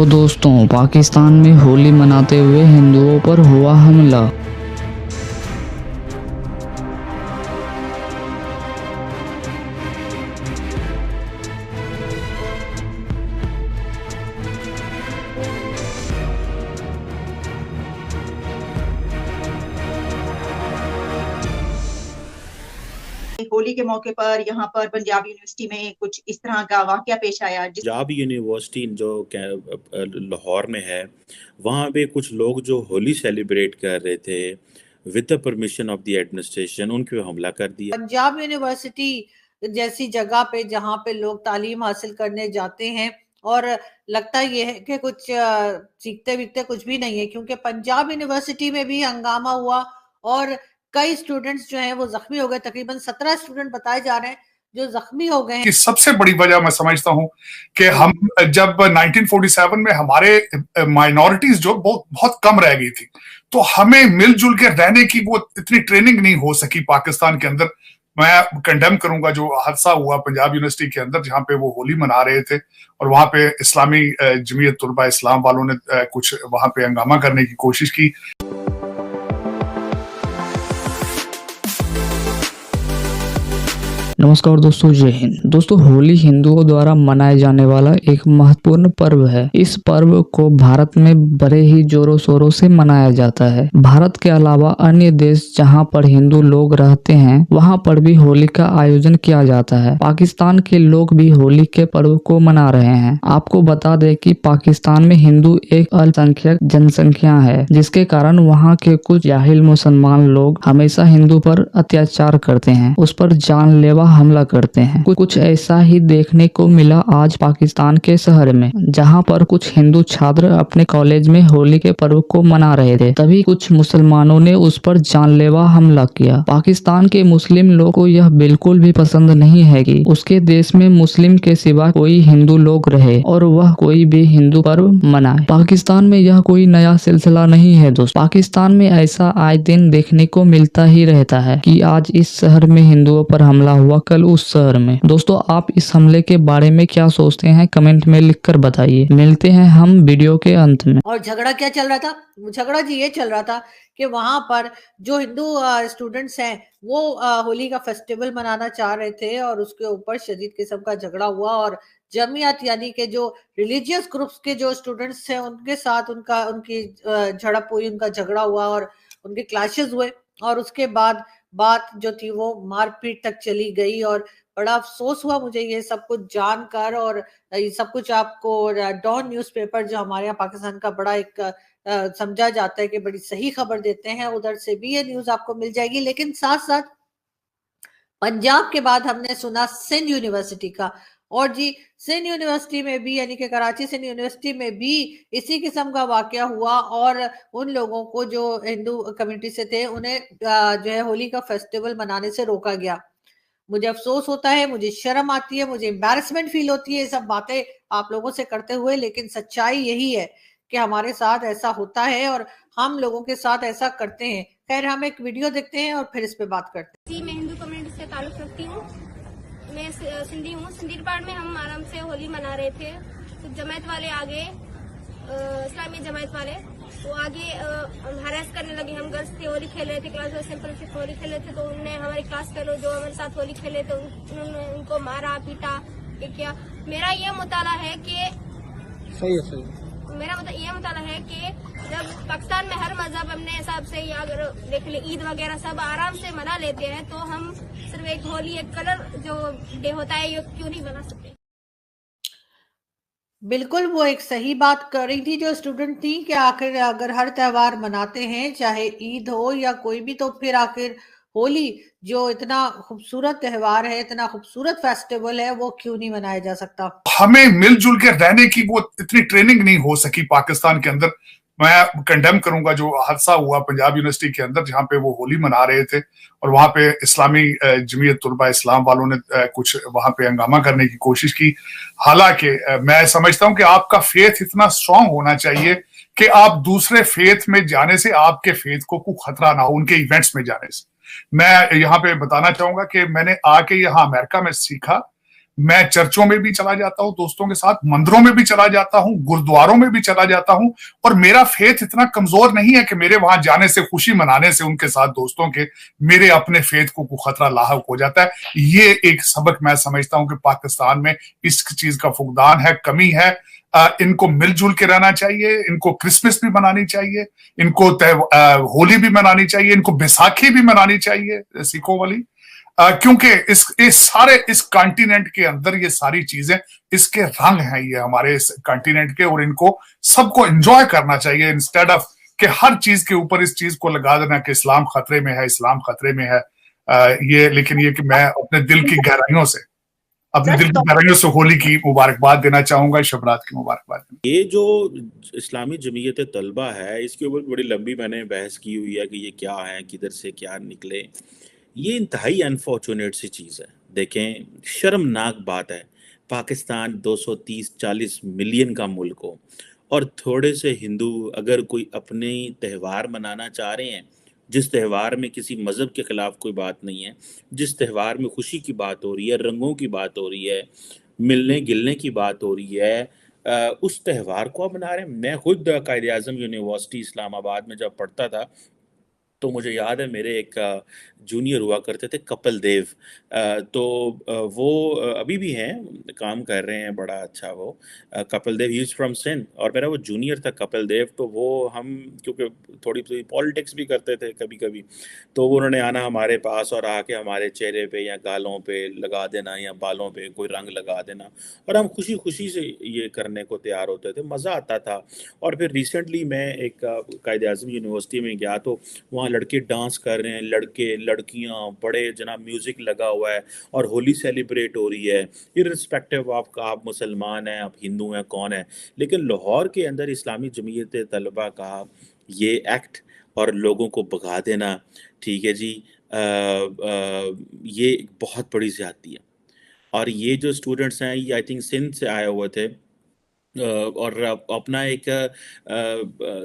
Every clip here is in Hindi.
तो दोस्तों, पाकिस्तान में होली मनाते हुए हिंदुओं पर हुआ हमला। होली के मौके पर यहाँ पर पंजाब यूनिवर्सिटी में कुछ इस तरह का वाकया पेश आया। पंजाब यूनिवर्सिटी जो लाहौर में है, वहाँ पे कुछ लोग जो होली सेलिब्रेट कर रहे थे with the permission of the administration, उनके पे हमला कर दिया। पंजाब यूनिवर्सिटी जैसी जगह पे जहाँ पे लोग तालीम हासिल करने जाते हैं और लगता ये है कि कुछ सीखते वीखते कुछ भी नहीं है, क्योंकि पंजाब यूनिवर्सिटी में भी हंगामा हुआ और कई स्टूडेंट्स जो हैं वो जख्मी हो गए। तकरीबन 17 स्टूडेंट बताए जा रहे हैं जो जख्मी हो गए हैं। कि सबसे बड़ी वजह मैं समझता हूं कि हम जब 1947 में हमारे माइनॉरिटीज जो बहुत कम रह गई थी, तो हमें मिलजुल के रहने की वो इतनी ट्रेनिंग नहीं हो सकी पाकिस्तान के अंदर। मैं कंडेम करूंगा जो हादसा हुआ पंजाब यूनिवर्सिटी के अंदर, जहां पे वो होली मना रहे थे और वहां पे इस्लामी जमीयत तुलबा इस्लाम वालों ने कुछ वहां पे हंगामा करने की कोशिश की। नमस्कार दोस्तों, जय हिंद। दोस्तों, होली हिंदुओं द्वारा मनाए जाने वाला एक महत्वपूर्ण पर्व है। इस पर्व को भारत में बड़े ही जोरों शोरों से मनाया जाता है। भारत के अलावा अन्य देश जहां पर हिंदू लोग रहते हैं, वहां पर भी होली का आयोजन किया जाता है। पाकिस्तान के लोग भी होली के पर्व को मना रहे हैं। आपको बता दें कि पाकिस्तान में हिंदू एक अल्पसंख्यक जनसंख्या है, जिसके कारण वहाँ के कुछ जाहिल मुसलमान लोग हमेशा हिंदू पर अत्याचार करते हैं, उस पर जानलेवा हमला करते हैं। कुछ ऐसा ही देखने को मिला आज पाकिस्तान के शहर में, जहां पर कुछ हिंदू छात्र अपने कॉलेज में होली के पर्व को मना रहे थे। तभी कुछ मुसलमानों ने उस पर जानलेवा हमला किया। पाकिस्तान के मुस्लिम लोग को यह बिल्कुल भी पसंद नहीं है कि उसके देश में मुस्लिम के सिवा कोई हिंदू लोग रहे और वह कोई भी हिंदू पर्व मनाए। पाकिस्तान में यह कोई नया सिलसिला नहीं है दोस्तों। पाकिस्तान में ऐसा आए दिन देखने को मिलता ही रहता है कि आज इस शहर में हिंदुओं पर हमला हुआ, कल उस शहर में। दोस्तों, आप इस हमले के बारे में क्या सोचते हैं, कमेंट में लिखकर बताइए। मिलते हैं हम वीडियो के अंत में। और झगड़ा क्या चल रहा था? झगड़ा जी ये चल रहा था कि वहां पर जो हिंदू स्टूडेंट्स हैं वो होली का फेस्टिवल मनाना चाह रहे थे और उसके ऊपर शदीद किस्म का झगड़ा हुआ और जमीयत यानी कि जो रिलीजियस ग्रुप्स के जो स्टूडेंट्स थे उनके साथ उनकी झड़प हुई, उनका झगड़ा हुआ और उनके क्लैशेस हुए और उसके बाद बात जो थी वो मारपीट तक चली गई। और बड़ा अफसोस हुआ मुझे ये सब कुछ जानकर। और ये सब कुछ आपको डॉन न्यूज़पेपर जो हमारे यहाँ पाकिस्तान का बड़ा एक समझा जाता है कि बड़ी सही खबर देते हैं, उधर से भी ये न्यूज़ आपको मिल जाएगी। लेकिन साथ साथ पंजाब के बाद हमने सुना सिंध यूनिवर्सिटी का, और जी सिंध यूनिवर्सिटी में भी यानी कि कराची सिंध यूनिवर्सिटी में भी इसी किस्म का वाकया हुआ और उन लोगों को जो हिंदू कम्युनिटी से थे उन्हें जो है होली का फेस्टिवल मनाने से रोका गया। मुझे अफसोस होता है, मुझे शर्म आती है, मुझे एम्बैरेसमेंट फील होती है ये सब बातें आप लोगों से करते हुए। लेकिन सच्चाई यही है कि हमारे साथ ऐसा होता है और हम लोगों के साथ ऐसा करते हैं। खैर, हम एक वीडियो देखते हैं और फिर इस पे बात करते हैं। मैं हिंदू कम्युनिटी से ताल्लुक रखती हूँ। मैं सिंधी हूँ। सिंधी डिपार्ट में हम आराम से होली मना रहे थे, तो जमायत वाले आगे, इस्लामी जमायत वाले वो आगे हरास करने लगे। हम गर्ल्स थे, होली खेल रहे थे, क्लास में सिंपल सिर्फ होली खेल रहे थे, तो उन्होंने हमारे क्लास फेलो जो हमारे साथ होली खेले थे उन्होंने उनको मारा पीटा। ये क्या, मेरा ये मुताला है कि ये मुताला है कि जब पाकिस्तान में हर मजहब अपने हिसाब से, या अगर देख ले ईद वगैरह सब आराम से मना लेते हैं, तो हम सिर्फ एक होली एक कलर जो डे होता है ये क्यों नहीं बना सकते? बिल्कुल, वो एक सही बात कर रही थी जो स्टूडेंट थी कि आखिर अगर हर त्योहार मनाते हैं, चाहे ईद हो या कोई भी, तो फिर आखिर होली जो इतना खूबसूरत त्योहार है, इतना खूबसूरत फेस्टिवल है, वो क्यों नहीं मनाया जा सकता? हमें मिलजुल के रहने की वो इतनी ट्रेनिंग नहीं हो सकी पाकिस्तान के अंदर। मैं कंडेम करूंगा जो हादसा हुआ पंजाब यूनिवर्सिटी के अंदर, जहां पे वो होली मना रहे थे और वहां पे इस्लामी जमीयत तुलबा इस्लाम वालों ने कुछ वहां पे हंगामा करने की कोशिश की। हालांकि मैं समझता हूं कि आपका फेथ इतना स्ट्रांग होना चाहिए कि आप दूसरे फेथ में जाने से आपके फेथ को कोई खतरा ना हो, उनके इवेंट्स में जाने से। मैं यहाँ पे बताना चाहूंगा कि मैंने आके यहाँ अमेरिका में सीखा मैं चर्चों में भी चला जाता हूं दोस्तों के साथ, मंदिरों में भी चला जाता हूं, गुरुद्वारों में भी चला जाता हूं, और मेरा फेथ इतना कमजोर नहीं है कि मेरे वहां जाने से, खुशी मनाने से उनके साथ दोस्तों के, मेरे अपने फेथ को खतरा लाहक हो जाता है। ये एक सबक मैं समझता हूं कि पाकिस्तान में इस चीज का फुकदान है, कमी है। इनको मिलजुल के रहना चाहिए, इनको क्रिसमस भी मनानी चाहिए, इनको होली भी मनानी चाहिए, इनको बैसाखी भी मनानी चाहिए सिखों वाली, क्योंकि इस कॉन्टिनेंट के अंदर ये सारी चीजें, इसके रंग हैं ये हमारे इस कॉन्टिनेंट के, और इनको सबको एंजॉय करना चाहिए इंस्टेड ऑफ कि हर चीज के ऊपर इस चीज को लगा देना कि इस्लाम खतरे में है, इस्लाम खतरे में है। लेकिन ये कि मैं अपने दिल की गहराइयों से होली की मुबारकबाद देना चाहूंगा, शबरात की मुबारकबाद। ये जो इस्लामी जमीयत तलबा है, इसके ऊपर बड़ी लंबी मैंने बहस की हुई है कि ये क्या है, किधर से क्या निकले। ये इंतहाई अनफॉर्चुनेट सी चीज़ है। देखें, शर्मनाक बात है, पाकिस्तान 230-40 मिलियन का मुल्क हो और थोड़े से हिंदू अगर कोई अपने त्यौहार मनाना चाह रहे हैं, जिस त्यौहार में किसी मज़हब के ख़िलाफ़ कोई बात नहीं है, जिस त्यौहार में खुशी की बात हो रही है, रंगों की बात हो रही है, मिलने गिलने की बात हो रही है, उस त्यौहार को आप मना रहे हैं। मैं खुद कायद-ए-आज़म यूनिवर्सिटी इस्लामाबाद में जब पढ़ता था, तो मुझे याद है मेरे एक जूनियर हुआ करते थे, कपिल देव। तो वो अभी भी हैं, काम कर रहे हैं बड़ा अच्छा वो, Kapil Dev, he is from Sindh, और मेरा वो जूनियर था कपिल देव। तो वो हम क्योंकि थोड़ी पॉलिटिक्स भी करते थे कभी कभी, तो उन्होंने आना हमारे पास और आके हमारे चेहरे पे या गालों पे लगा देना या बालों पे कोई रंग लगा देना, और हम खुशी खुशी से ये करने को तैयार होते थे, मज़ा आता था। और फिर रिसेंटली मैं एक कायद-ए-आज़म यूनिवर्सिटी में गया, तो वहाँ लड़के डांस कर रहे हैं, लड़के लड़कियां, बड़े जनाब म्यूजिक लगा हुआ है और होली सेलिब्रेट हो रही है, इर्रिस्पेक्टिव ऑफ का आप मुसलमान हैं, आप हिंदू हैं, कौन है। लेकिन लाहौर के अंदर इस्लामी जमीयत तलबा का ये एक्ट और लोगों को भगा देना, ठीक है जी, ये बहुत बड़ी ज़्यादती है। और ये जो स्टूडेंट्स हैं, ये आई थिंक सिंध से आए हुए थे, और अपना एक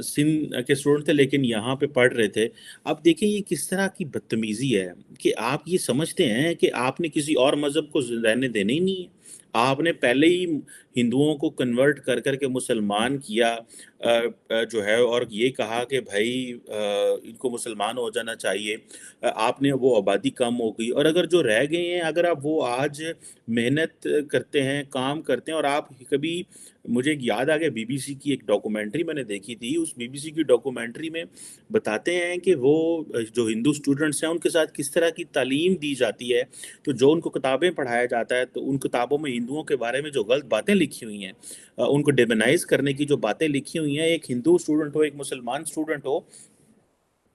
सिंध के स्टूडेंट थे, लेकिन यहाँ पे पढ़ रहे थे। अब देखिए ये किस तरह की बदतमीज़ी है कि आप ये समझते हैं कि आपने किसी और मज़हब को रहने देना ही नहीं है, आपने पहले ही हिंदुओं को कन्वर्ट कर कर के मुसलमान किया, जो है, और ये कहा कि भाई इनको मुसलमान हो जाना चाहिए। आपने वो आबादी कम हो गई, और अगर जो रह गए हैं, अगर आप वो आज मेहनत करते हैं, काम करते हैं, और आप कभी, मुझे याद आ गया बीबीसी की एक डॉक्यूमेंट्री मैंने देखी थी, उस बीबीसी की डॉक्यूमेंट्री में बताते हैं कि वो जो हिंदू स्टूडेंट्स हैं उनके साथ किस तरह की तालीम दी जाती है। तो जो उनको किताबें पढ़ाया जाता है, तो उन किताबों में हिंदुओं के बारे में जो गलत बातें लिखी हुई हैं, उनको डिमोनाइज करने की जो बातें लिखी हुई हैं, एक हिंदू स्टूडेंट हो, एक मुसलमान स्टूडेंट हो,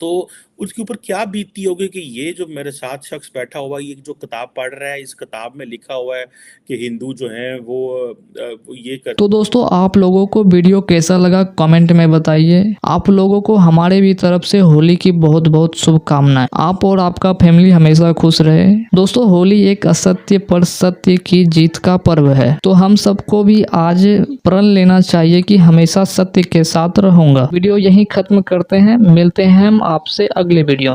तो उसके ऊपर क्या बीतती होगी कि ये जो मेरे साथ शख्स बैठा हुआ, ये जो किताब पढ़ रहा है, इस किताब में लिखा हुआ है कि हिंदू जो हैं वो ये कर। तो दोस्तों, आप लोगों को वीडियो कैसा लगा कमेंट में बताइए। आप लोगों को हमारे भी तरफ से होली की बहुत बहुत शुभकामनाएं। आप और आपका फैमिली हमेशा खुश रहे। दोस्तों, होली एक असत्य पर सत्य की जीत का पर्व है, तो हम सबको भी आज प्रण लेना चाहिए कि हमेशा सत्य के साथ रहूंगा। वीडियो यहीं खत्म करते हैं, मिलते हैं हम आपसे अगले वीडियो।